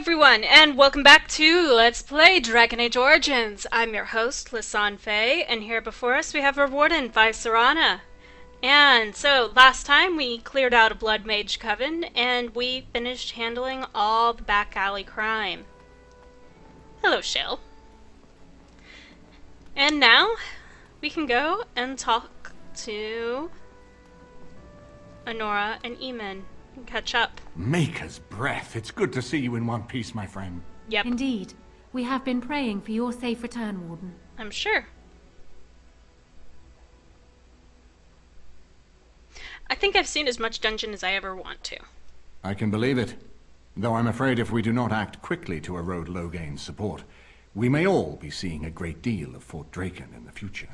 everyone, and welcome back to Let's Play Dragon Age Origins. I'm your host, Lisanne Faye, and here before us we have our warden, Viserana. And so, last time we cleared out a Blood Mage Coven, and we finished handling all the back alley crime. Hello, Shale. And now, we can go and talk to Honora and Eamon. Catch up. Maker's breath. It's good to see you in one piece, my friend. Yep. Indeed. We have been praying for your safe return, Warden. I'm sure. I think I've seen as much dungeon as I ever want to. I can believe it. Though I'm afraid if we do not act quickly to erode Logain's support, we may all be seeing a great deal of Fort Draken in the future.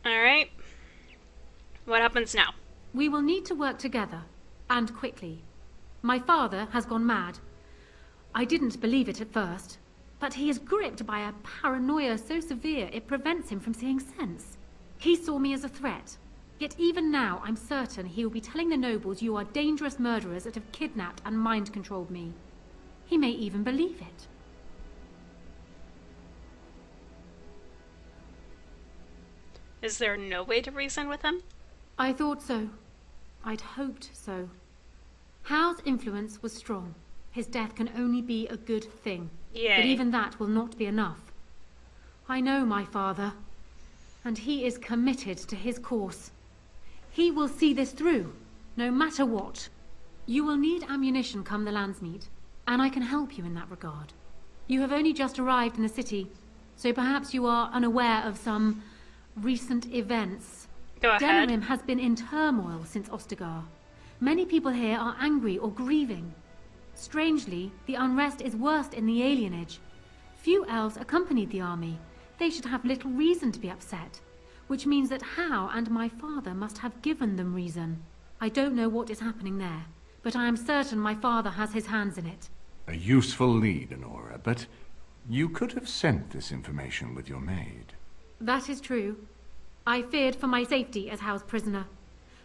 Alright. What happens now? We will need to work together, and quickly. My father has gone mad. I didn't believe it at first, but he is gripped by a paranoia so severe it prevents him from seeing sense. He saw me as a threat, yet even now I'm certain he will be telling the nobles you are dangerous murderers that have kidnapped and mind-controlled me. He may even believe it. Is there no way to reason with him? I thought so. I'd hoped so. Hal's influence was strong. His death can only be a good thing. Yay. But even that will not be enough. I know my father, and he is committed to his course. He will see this through, no matter what. You will need ammunition come the Landsmeet, and I can help you in that regard. You have only just arrived in the city, so perhaps you are unaware of some recent events. Go ahead. Denerim has been in turmoil since Ostagar. Many people here are angry or grieving. Strangely, the unrest is worst in the alienage. Few elves accompanied the army. They should have little reason to be upset, which means that Hal and my father must have given them reason. I don't know what is happening there, but I am certain my father has his hands in it. A useful lead, Honora, but you could have sent this information with your maid. That is true. I feared for my safety as Hal's prisoner.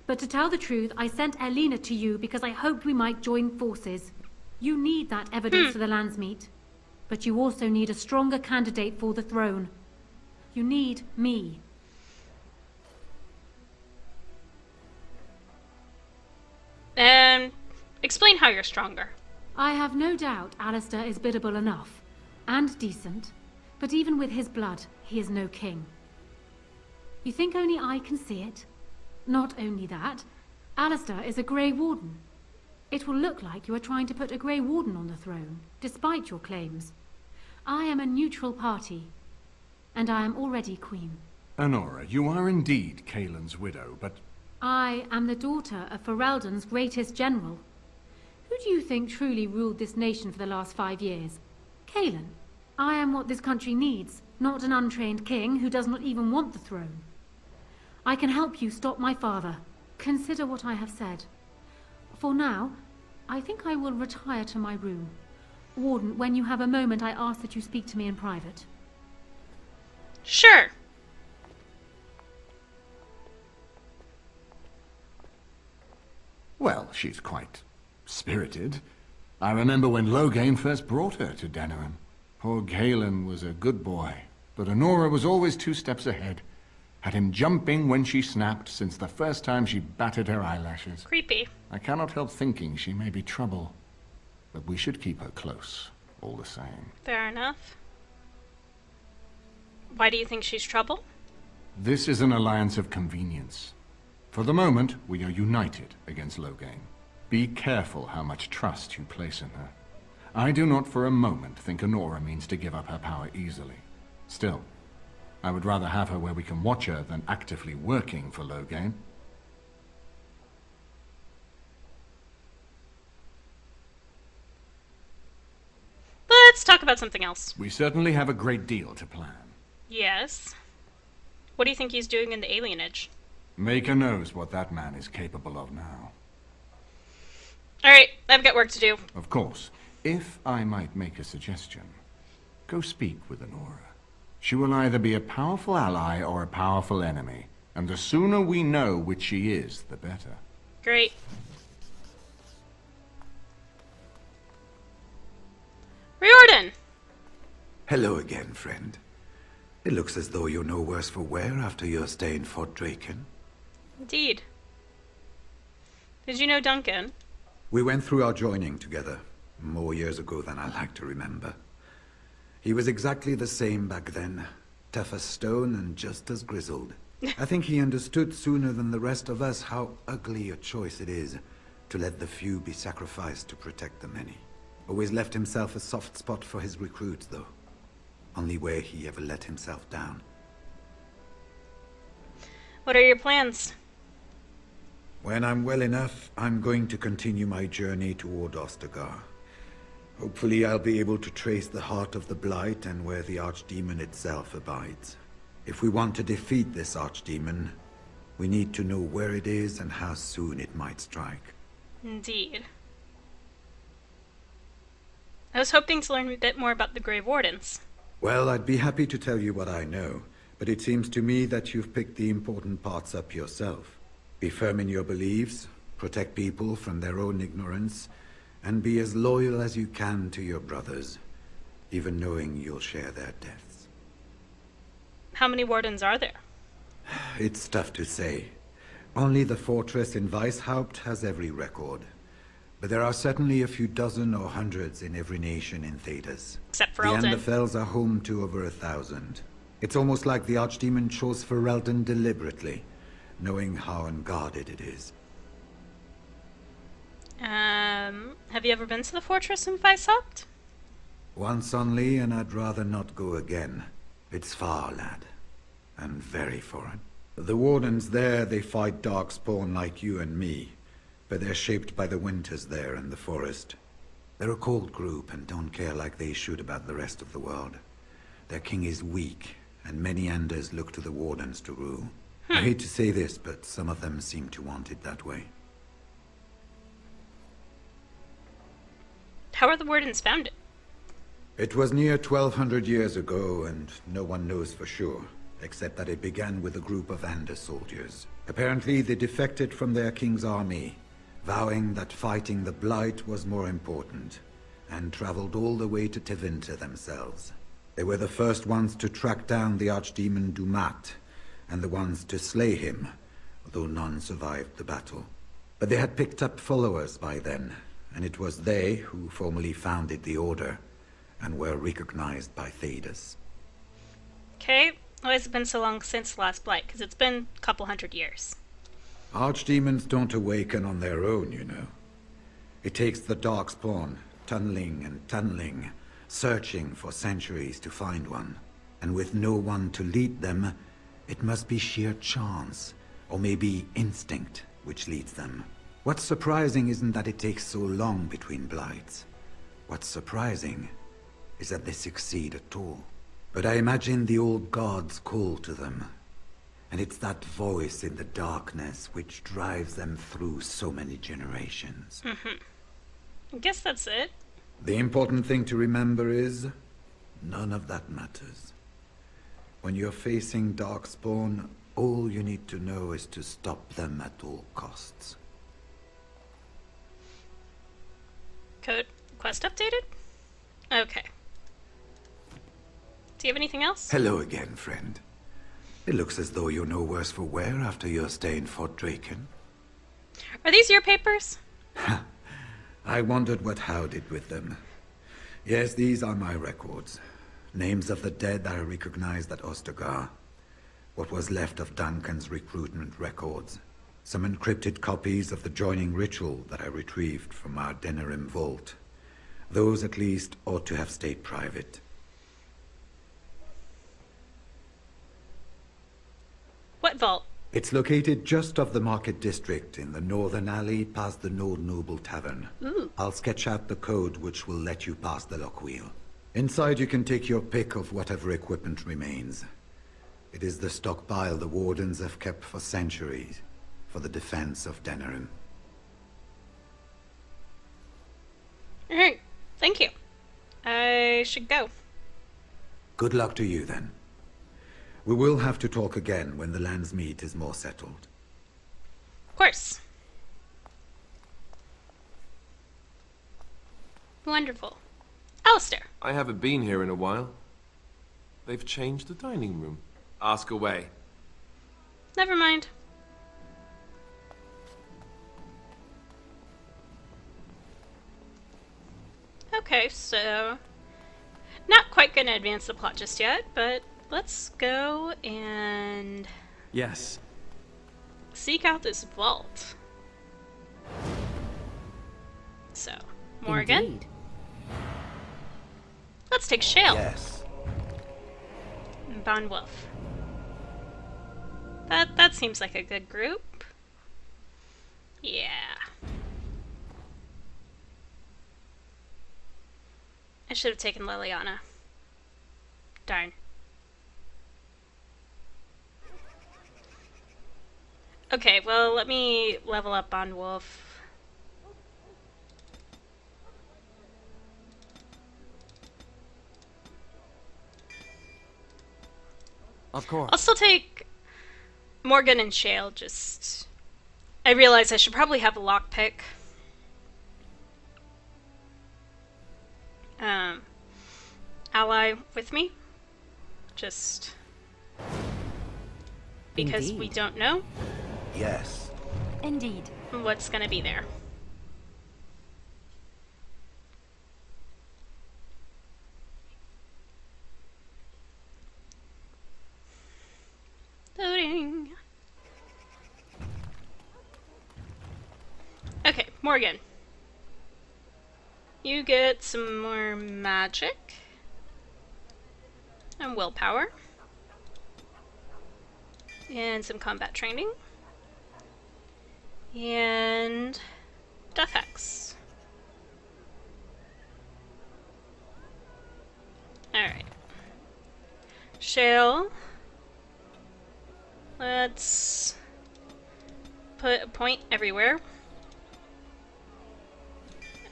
But to tell the truth, I sent Elena to you because I hoped we might join forces. You need that evidence for the Landsmeet. But you also need a stronger candidate for the throne. You need me. Explain how you're stronger. I have no doubt Alistair is biddable enough. And decent. But even with his blood, he is no king. You think only I can see it? Not only that, Alistair is a Grey Warden. It will look like you are trying to put a Grey Warden on the throne, despite your claims. I am a neutral party, and I am already queen. Honora, you are indeed Kaelin's widow, but I am the daughter of Ferelden's greatest general. Who do you think truly ruled this nation for the last 5 years? Kaelin. I am what this country needs, not an untrained king who does not even want the throne. I can help you stop my father. Consider what I have said. For now, I think I will retire to my room. Warden, when you have a moment, I ask that you speak to me in private. Sure. well, she's quite spirited. I remember when Logain first brought her to Denerim. Poor Galen was a good boy, but Honora was always 2 steps ahead. Had him jumping when she snapped since the first time she batted her eyelashes. Creepy. I cannot help thinking she may be trouble, but we should keep her close, all the same. Fair enough. Why do you think she's trouble? This is an alliance of convenience. For the moment, we are united against Logain. Be careful how much trust you place in her. I do not for a moment think Honora means to give up her power easily. Still, I would rather have her where we can watch her than actively working for Logain. Let's talk about something else. We certainly have a great deal to plan. Yes. What do you think he's doing in the alienage? Maker knows what that man is capable of now. Alright, I've got work to do. Of course, if I might make a suggestion, go speak with Honora. She will either be a powerful ally or a powerful enemy, and the sooner we know which she is, the better. Great. Hello again, friend. It looks as though you're no worse for wear after your stay in Fort Draken. Indeed. Did you know Duncan? We went through our joining together, more years ago than I like to remember. He was exactly the same back then, tough as stone and just as grizzled. I think he understood sooner than the rest of us how ugly a choice it is to let the few be sacrificed to protect the many. Always left himself a soft spot for his recruits, though. Only way he ever let himself down. What are your plans? When I'm well enough, I'm going to continue my journey toward Ostagar. Hopefully I'll be able to trace the heart of the Blight and where the Archdemon itself abides. If we want to defeat this Archdemon, we need to know where it is and how soon it might strike. Indeed. I was hoping to learn a bit more about the Grave Wardens. Well, I'd be happy to tell you what I know, but it seems to me that you've picked the important parts up yourself. Be firm in your beliefs, protect people from their own ignorance, and be as loyal as you can to your brothers, even knowing you'll share their deaths. How many Wardens are there? It's tough to say. Only the fortress in Weishaupt has every record. But there are certainly a few dozen or hundreds in every nation in Thedas. Except for The Eldon. Anderfells are home to over 1,000. It's almost like the Archdemon chose Ferelden deliberately, knowing how unguarded it is. Have you ever been to the fortress in Weishaupt? Once only, and I'd rather not go again. It's far, lad. And very foreign. The Wardens there, they fight Darkspawn like you and me. But they're shaped by the winters there in the forest. They're a cold group and don't care like they should about the rest of the world. Their king is weak, and many Anders look to the Wardens to rule. I hate to say this, but some of them seem to want it that way. How are the Wardens founded? It was near 1,200 years ago, and no one knows for sure, except that it began with a group of Anders soldiers. Apparently they defected from their king's army, vowing that fighting the Blight was more important, and traveled all the way to Tevinter themselves. They were the first ones to track down the Archdemon Dumat, and the ones to slay him, though none survived the battle. But they had picked up followers by then, and it was they who formally founded the Order, and were recognized by Thedas. Okay, why has it been so long since the last Blight? Because it's been a couple hundred years. Archdemons don't awaken on their own, you know. It takes the Darkspawn, tunneling and tunneling, searching for centuries to find one. And with no one to lead them, it must be sheer chance, or maybe instinct, which leads them. What's surprising isn't that it takes so long between Blights. What's surprising is that they succeed at all. But I imagine the old gods call to them. And it's that voice in the darkness which drives them through so many generations. I guess that's it. The important thing to remember is, none of that matters. When you're facing Darkspawn, all you need to know is to stop them at all costs. Code quest updated? Okay. Do you have anything else? Hello again, friend. It looks as though you're no worse for wear after your stay in Fort Draken. Are these your papers? I wondered what Howe did with them. Yes, these are my records. Names of the dead I recognized at Ostagar. What was left of Duncan's recruitment records. Some encrypted copies of the joining ritual that I retrieved from our Denerim vault. Those at least ought to have stayed private. What vault? It's located just off the Market District in the northern alley past the Nord Noble Tavern. Ooh. I'll sketch out the code which will let you pass the lock wheel. Inside you can take your pick of whatever equipment remains. It is the stockpile the Wardens have kept for centuries for the defense of Denerim. Alright, thank you. I should go. Good luck to you then. We will have to talk again when the land's meat is more settled. Of course. Wonderful. Alistair. I haven't been here in a while. They've changed the dining room. Ask away. Never mind. Okay, so not quite gonna advance the plot just yet, but let's go and Yes. seek out this vault. So, Morgan, Indeed. let's take Shale Yes. and Bon Wolf. That seems like a good group. Yeah. I should have taken Liliana. Darn. Okay, well, let me level up Bon Wolf. Of course. I'll still take Morgan and Shale, just... I realize I should probably have a lockpick. Ally with me. Just... because we Indeed. don't know Yes. Indeed. what's gonna be there. Loading. Okay, Morgan. You get some more magic and willpower and some combat training and death hex. Alright. Shale. Let's put a point everywhere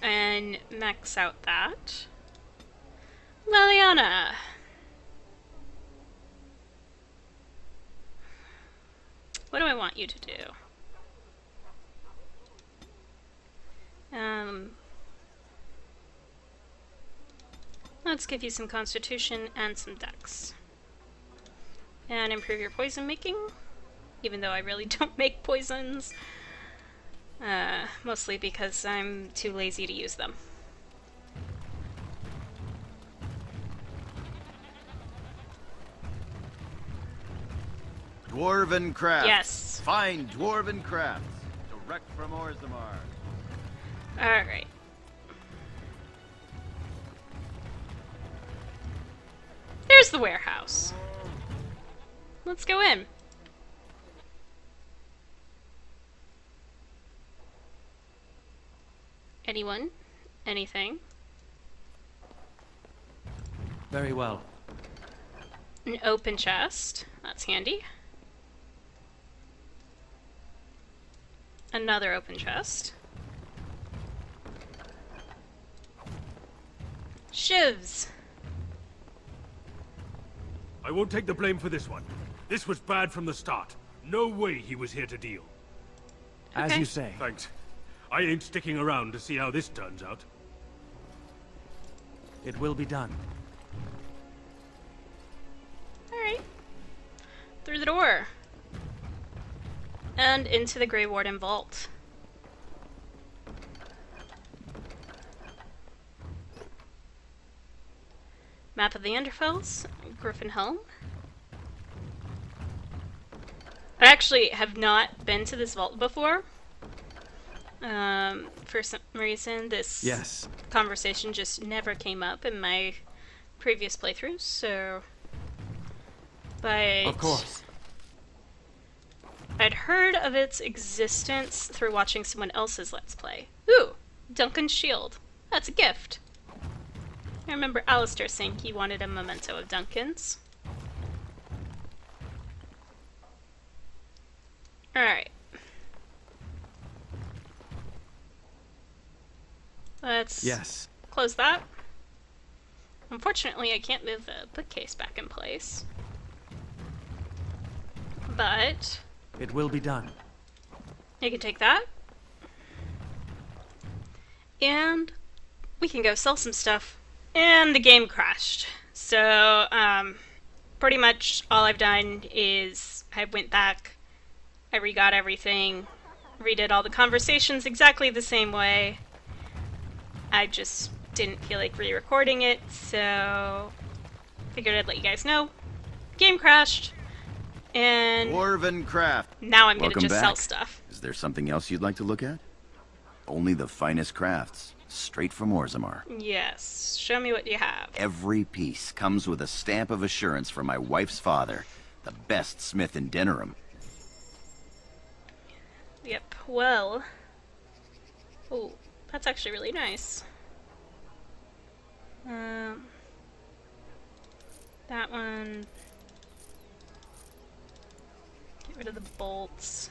and max out that. Liliana. What do I want you to do? Let's give you some constitution and some dex. And improve your poison making, even though I really don't make poisons. Mostly because I'm too lazy to use them. Dwarven crafts. Yes. Fine dwarven crafts. Direct from Orzammar. Alright. There's the warehouse. Let's go in. Anyone? Anything? Very well. An open chest. That's handy. Another open chest. Shivs. I won't take the blame for this one. This was bad from the start. No way he was here to deal. As Okay. you say. Thanks. I ain't sticking around to see how this turns out. It will be done. Alright. Through the door. And into the Grey Warden Vault. Map of the Underfells, Griffin Helm. I actually have not been to this vault before. For some reason, this Yes. conversation just never came up in my previous playthroughs, so... But Of course. I'd heard of its existence through watching someone else's Let's Play. Ooh! Duncan's shield. That's a gift. I remember Alistair saying he wanted a memento of Duncan's. Alright. Let's Yes. close that. Unfortunately, I can't move the bookcase back in place. But It will be done. you can take that. And we can go sell some stuff. And the game crashed. So, pretty much all I've done is I went back, I re-got everything, redid all the conversations exactly the same way. I just didn't feel like re-recording it, so figured I'd let you guys know. Game crashed, and Dwarven craft. now I'm gonna Welcome just back. sell stuff. Is there something else you'd like to look at? Only the finest crafts, straight from Orzammar. Yes, show me what you have. Every piece comes with a stamp of assurance from my wife's father, the best smith in Denerim. Yep, well... Oh, that's actually really nice. That one... Get rid of the bolts.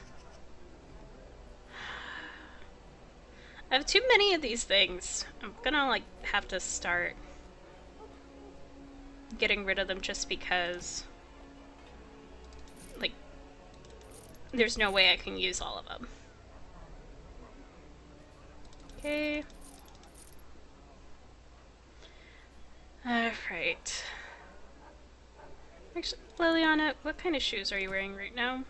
I have too many of these things. I'm gonna, like, have to start getting rid of them just because... Like, there's no way I can use all of them. Okay. Alright. Actually, Liliana, what kind of shoes are you wearing right now?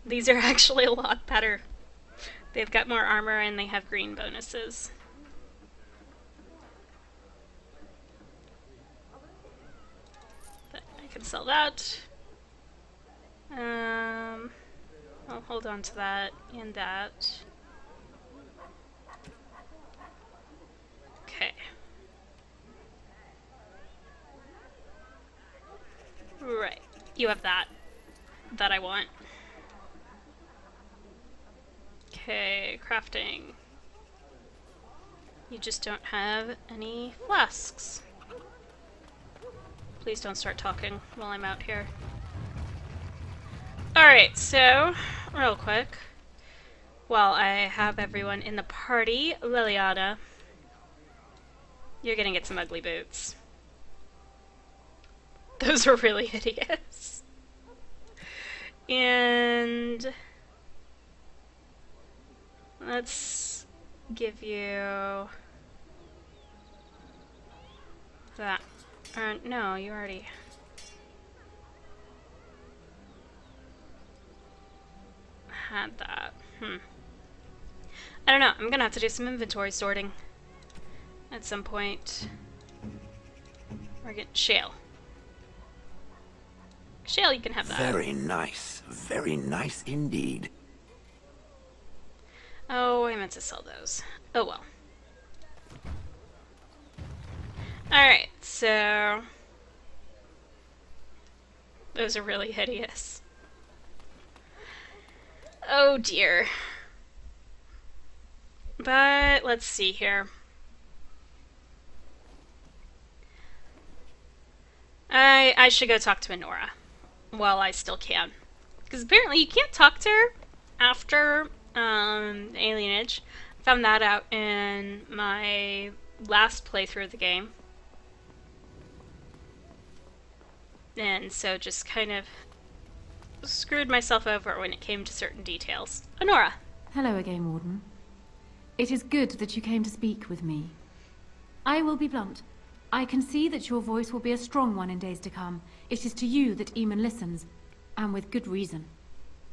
These are actually a lot better. They've got more armor and they have green bonuses. But I can sell that. I'll hold on to that and that. Okay. Right. You have that. That I want. Okay, crafting. You just don't have any flasks. Please don't start talking while I'm out here. Alright, so, real quick, while I have everyone in the party, Liliana, you're gonna get some ugly boots. Those are really hideous. And let's give you that. No, you already... had that. I don't know. I'm gonna have to do some inventory sorting at some point. Or get Shale. Shale, you can have that. Very nice indeed. Oh, I meant to sell those. Oh well. Alright, so... Those are really hideous. Oh dear. But let's see here. I should go talk to Enora while I still can. Because apparently you can't talk to her after Alienage. Found that out in my last playthrough of the game. And so just kind of screwed myself over when it came to certain details. Enora! Hello again, Warden. It is good that you came to speak with me. I will be blunt. I can see that your voice will be a strong one in days to come. It is to you that Eamon listens, and with good reason.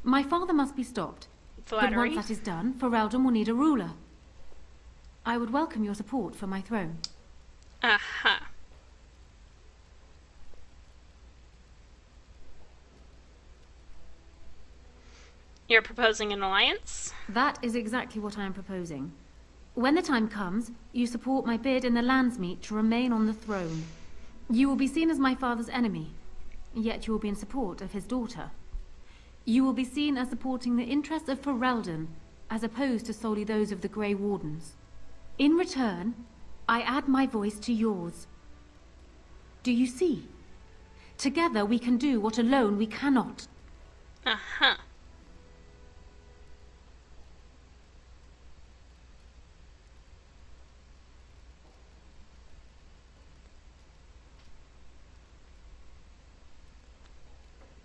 My father must be stopped. Flattery. But once that is done, Ferelden will need a ruler. I would welcome your support for my throne. Aha. You're proposing an alliance? That is exactly what I am proposing. When the time comes, you support my bid in the Landsmeet to remain on the throne. You will be seen as my father's enemy, yet you will be in support of his daughter. You will be seen as supporting the interests of Ferelden, as opposed to solely those of the Grey Wardens. In return, I add my voice to yours. Do you see? Together we can do what alone we cannot. Uh-huh.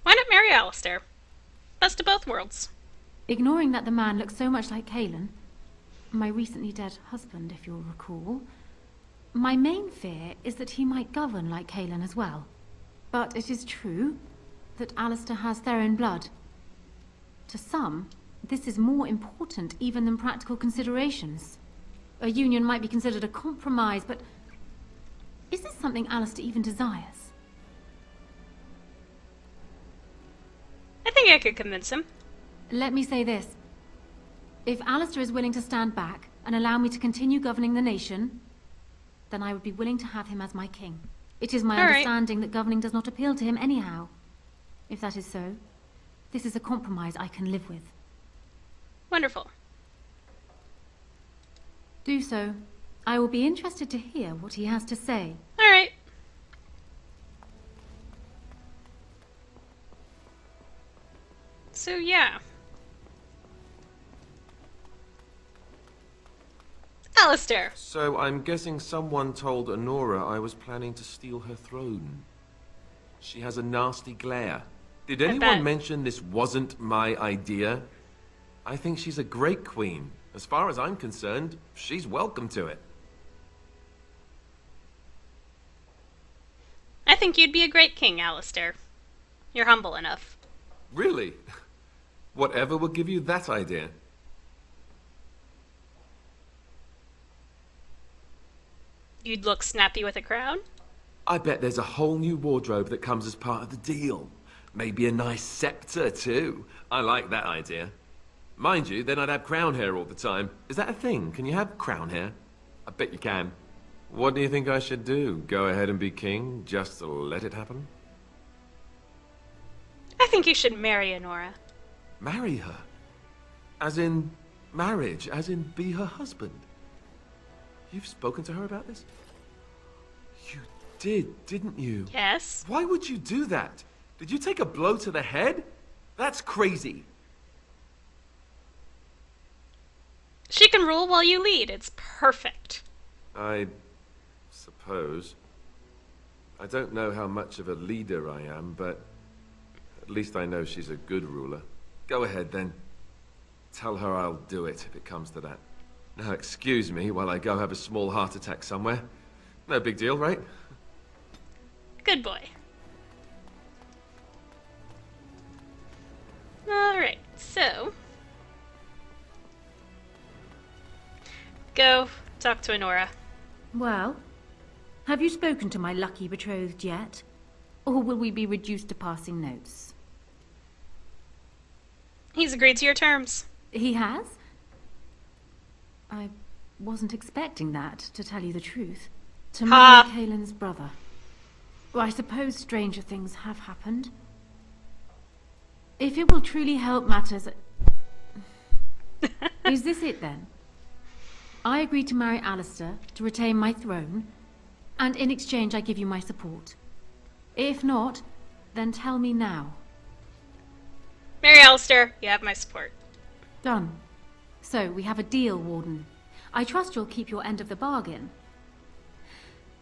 Why not marry Alistair? Best of both worlds. Ignoring that the man looks so much like Cailan, my recently dead husband, if you'll recall, my main fear is that he might govern like Cailan as well. But it is true that Alistair has Theron blood. To some, this is more important even than practical considerations. A union might be considered a compromise, but is this something Alistair even desires? I think I could convince him. Let me say this. If Alistair is willing to stand back and allow me to continue governing the nation, then I would be willing to have him as my king. It is my All right. understanding that governing does not appeal to him anyhow. If that is so, this is a compromise I can live with. Wonderful. Do so. I will be interested to hear what he has to say. All right. So yeah. Alistair. So I'm guessing someone told Honora I was planning to steal her throne. She has a nasty glare. Did bet. anyone mention this wasn't my idea? I think she's a great queen. As far as I'm concerned, she's welcome to it. I think you'd be a great king, Alistair. You're humble enough. Really? Whatever will give you that idea? You'd look snappy with a crown? I bet there's a whole new wardrobe that comes as part of the deal. Maybe a nice scepter, too. I like that idea. Mind you, then I'd have crown hair all the time. Is that a thing? Can you have crown hair? I bet you can. What do you think I should do? Go ahead and be king, just to let it happen? I think you should marry Honora. Marry her? As in marriage, as in be her husband? You've spoken to her about this? You did, didn't you? Yes. Why would you do that? Did you take a blow to the head? That's crazy. She can rule while you lead. It's perfect. I suppose. I don't know how much of a leader I am, but at least I know she's a good ruler. Go ahead, then. Tell her I'll do it if it comes to that. Now, excuse me while I go have a small heart attack somewhere. No big deal, right? Good boy. Alright, so... go talk to Honora. Well, have you spoken to my lucky betrothed yet? Or will we be reduced to passing notes? He's agreed to your terms. He has? I wasn't expecting that, to tell you the truth. To Ha! marry Kaelin's brother. Well, I suppose stranger things have happened. If it will truly help matters... Is this it then? I agreed to marry Alistair to retain my throne, and in exchange I give you my support. If not, then tell me now. Marry Alistair, you have my support. Done. So, we have a deal, Warden. I trust you'll keep your end of the bargain.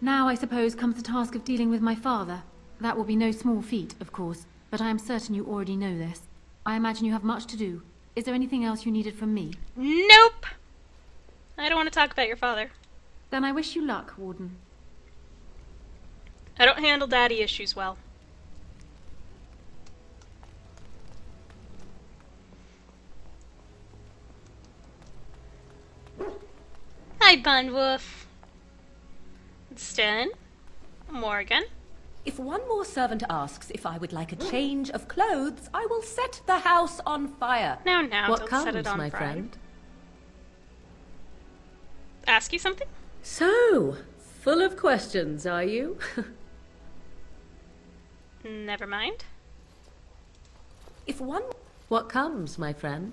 Now, I suppose, comes the task of dealing with my father. That will be no small feat, of course, but I am certain you already know this. I imagine you have much to do. Is there anything else you needed from me? Nope! I don't want to talk about your father. Then I wish you luck, Warden. I don't handle daddy issues well. Hi, Bunwolf. Sten. Morgan. If one more servant asks if I would like a change of clothes, I will set the house on fire. Now, What don't comes, set it on my fire. friend? Ask you something? So, full of questions, are you? Never mind. If one... What comes, my friend?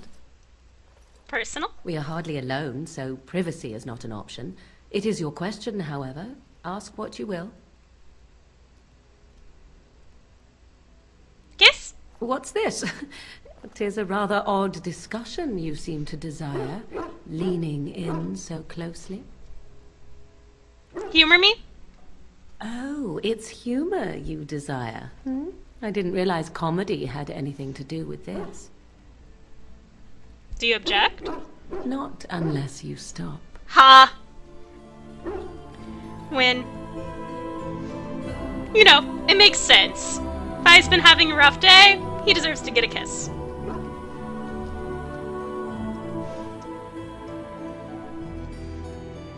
Personal? We are hardly alone, so privacy is not an option. It is your question, however. Ask what you will. Kiss? What's this? 'Tis a rather odd discussion you seem to desire, leaning in so closely. Humor me? Oh, it's humor you desire. I didn't realize comedy had anything to do with this. Do you object? Not unless you stop. Ha! When... you know, It makes sense. Fi's been having a rough day, he deserves to get a kiss.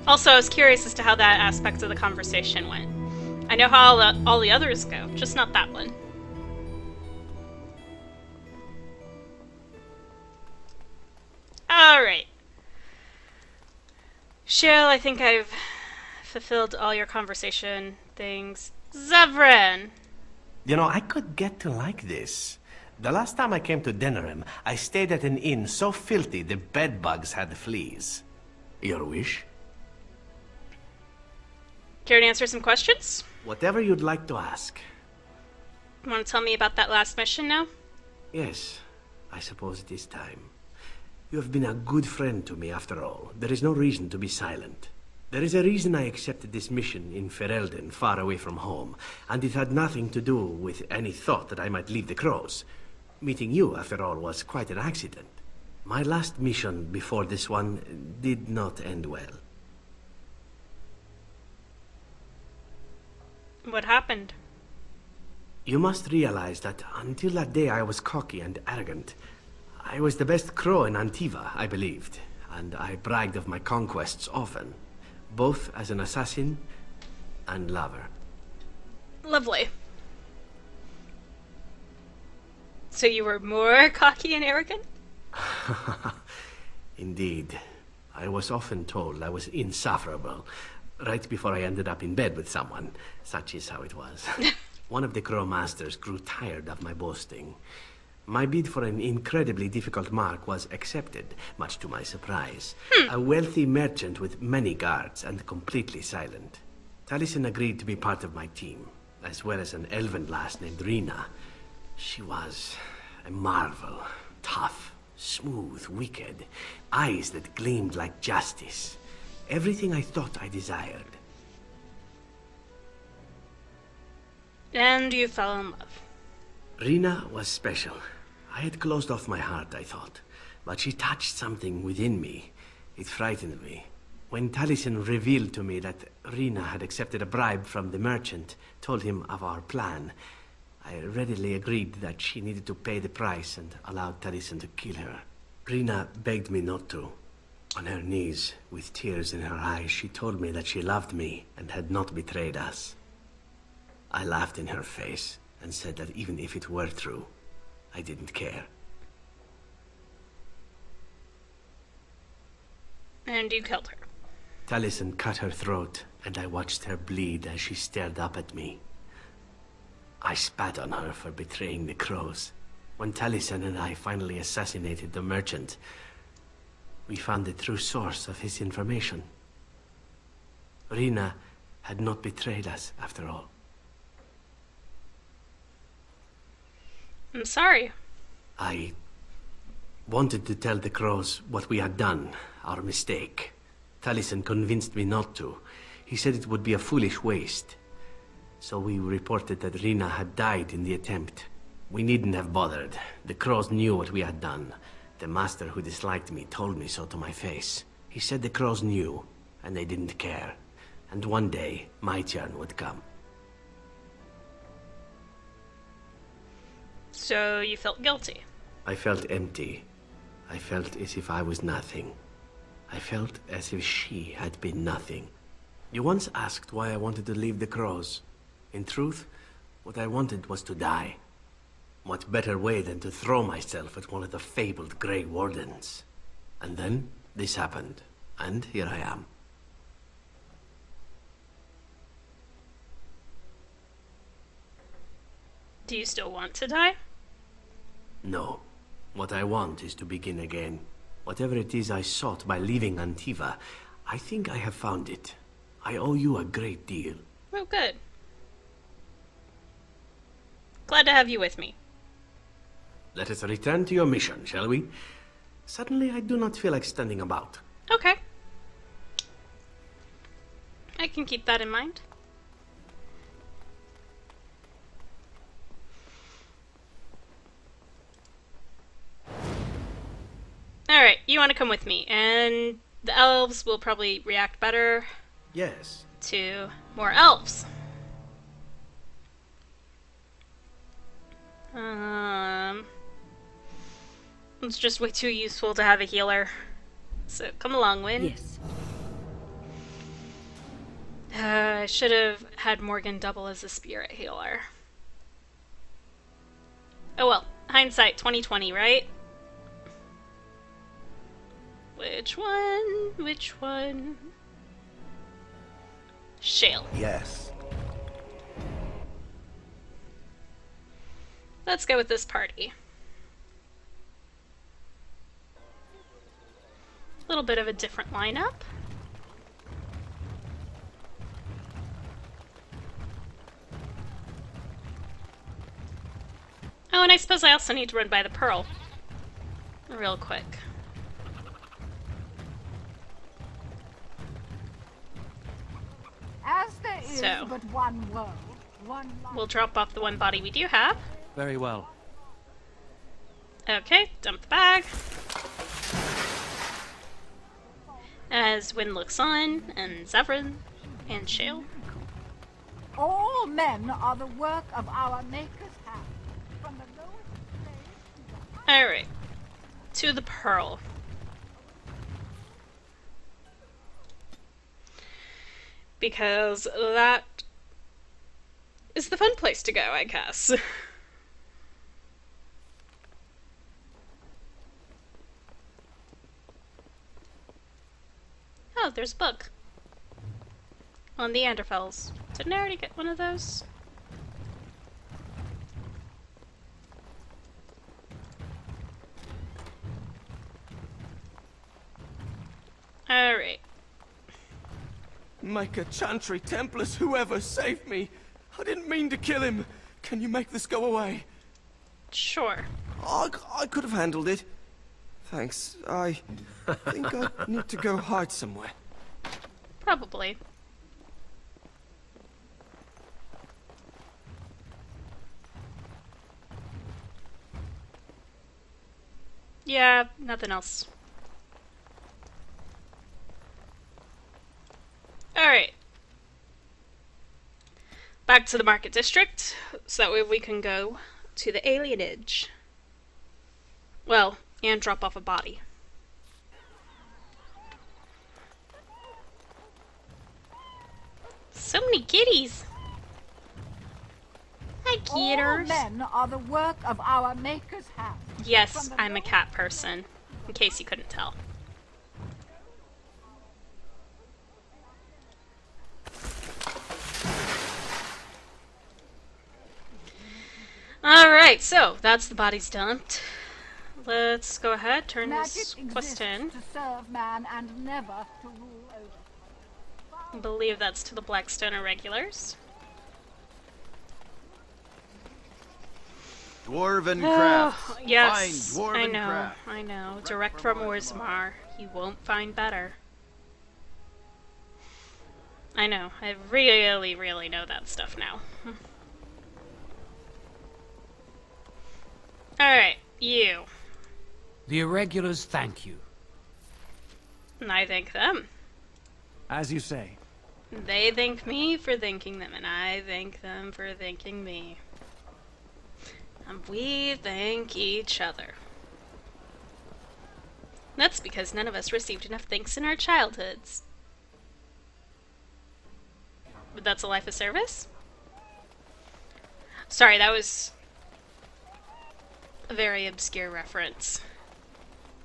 Also, I was curious as to how that aspect of the conversation went. I know how all the others go, just not that one. Alright. Cheryl, I think I've fulfilled all your conversation things. Zevran! You know, I could get to like this. The last time I came to Denerim, I stayed at an inn so filthy the bedbugs had fleas. Your wish? Care to answer some questions? Whatever you'd like to ask. Want to tell me about that last mission now? Yes, I suppose it is time. You have been a good friend to me after all. There is no reason to be silent. There is a reason I accepted this mission in Ferelden, far away from home, and it had nothing to do with any thought that I might leave the Crows. Meeting you, after all, was quite an accident. My last mission before this one did not end well. What happened? You must realize that until that day I was cocky and arrogant. I was the best crow in Antiva, I believed, and I bragged of my conquests often, both as an assassin and lover. Lovely. So you were more cocky and arrogant? Indeed. I was often told I was insufferable, right before I ended up in bed with someone. Such is how it was. One of the crow masters grew tired of my boasting. My bid for an incredibly difficult mark was accepted, much to my surprise. A wealthy merchant with many guards and completely silent. Taliesin agreed to be part of my team, as well as an elven lass named Rina. She was a marvel. Tough, smooth, wicked. Eyes that gleamed like justice. Everything I thought I desired. And you fell in love. Rina was special. I had closed off my heart, I thought. But she touched something within me. It frightened me. When Taliesin revealed to me that Rina had accepted a bribe from the merchant, told him of our plan, I readily agreed that she needed to pay the price and allowed Taliesin to kill her. Rina begged me not to. On her knees, with tears in her eyes, she told me that she loved me and had not betrayed us. I laughed in her face and said that even if it were true, I didn't care. And you killed her. Taliesin cut her throat, and I watched her bleed as she stared up at me. I spat on her for betraying the crows. When Taliesin and I finally assassinated the merchant, we found the true source of his information. Rina had not betrayed us, after all. I'm sorry. I wanted to tell the crows what we had done, our mistake. Taliesin convinced me not to. He said it would be a foolish waste. So we reported that Rina had died in the attempt. We needn't have bothered. The crows knew what we had done. The master who disliked me told me so to my face. He said the crows knew, and they didn't care. And one day, my turn would come. So you felt guilty? I felt empty. I felt as if I was nothing. I felt as if she had been nothing. You once asked why I wanted to leave the crows. In truth, what I wanted was to die. What better way than to throw myself at one of the fabled Grey Wardens? And then, this happened, and here I am. Do you still want to die? No. What I want is to begin again. Whatever it is I sought by leaving Antiva, I think I have found it. I owe you a great deal. Oh, good. Glad to have you with me. Let us return to your mission, shall we? Suddenly, I do not feel like standing about. Okay. I can keep that in mind. Alright, you want to come with me, and the elves will probably react better Yes. to more elves. It's just way too useful to have a healer. So come along, Win. Yes. I should have had Morgan double as a spirit healer. Oh well, hindsight 2020, right? Which one? Which one? Shale. Yes. Let's go with this party. A little bit of a different lineup. Oh, and I suppose I also need to run by the Pearl. Real quick. As there is So, but one world, one life. we'll drop off the one body we do have. Very well. Okay, dump the bag. As Wynn looks on, and Zevran, and Shale. All men are the work of our Maker's hand. From the lowest slave to the Alright. To the Pearl. Because that is the fun place to go, I guess. Oh, there's a book. On the Anderfels. Didn't I already get one of those? Alright. Micah, Chantry, Templars, whoever, save me! I didn't mean to kill him! Can you make this go away? Sure. I could have handled it. Thanks. I think I need to go hide somewhere. Probably. Yeah, nothing else. Alright. Back to the market district, so that way we can go to the alienage. Well, and drop off a body. So many kitties! Hi, All kitters! men are the work of our Maker's hand. Yes, I'm a cat person, in case you couldn't tell. Alright, so that's the bodies dumped. Let's go ahead, turn this Magic quest in. exists to serve man and never to rule over. I believe that's to the Blackstone Irregulars. Dwarven craft. Oh, yes, Find dwarven I know, craft. I know. Direct from Orzammar. You won't find better. I know. I really, really know that stuff now. Alright, you. The Irregulars thank you. And I thank them. As you say. They thank me for thanking them, and I thank them for thanking me. And we thank each other. That's because none of us received enough thanks in our childhoods. But that's a life of service? Sorry, that was a very obscure reference,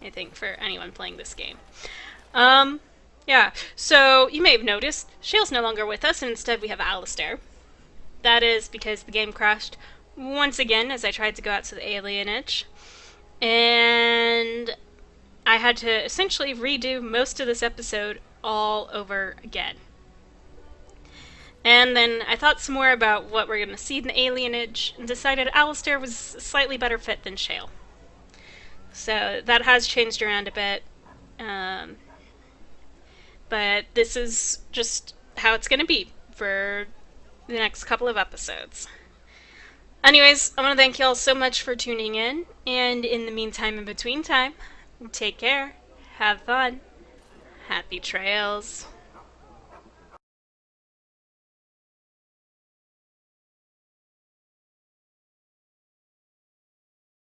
I think, for anyone playing this game. Yeah, so you may have noticed, Shale's no longer with us, and instead we have Alistair. That is because the game crashed once again as I tried to go out to the alienage, and I had to essentially redo most of this episode all over again. And then I thought some more about what we're going to see in the alienage, and decided Alistair was a slightly better fit than Shale. So that has changed around a bit. But this is just how it's going to be for the next couple of episodes. Anyways, I want to thank you all so much for tuning in, and in the meantime, in between time, take care, have fun, happy trails.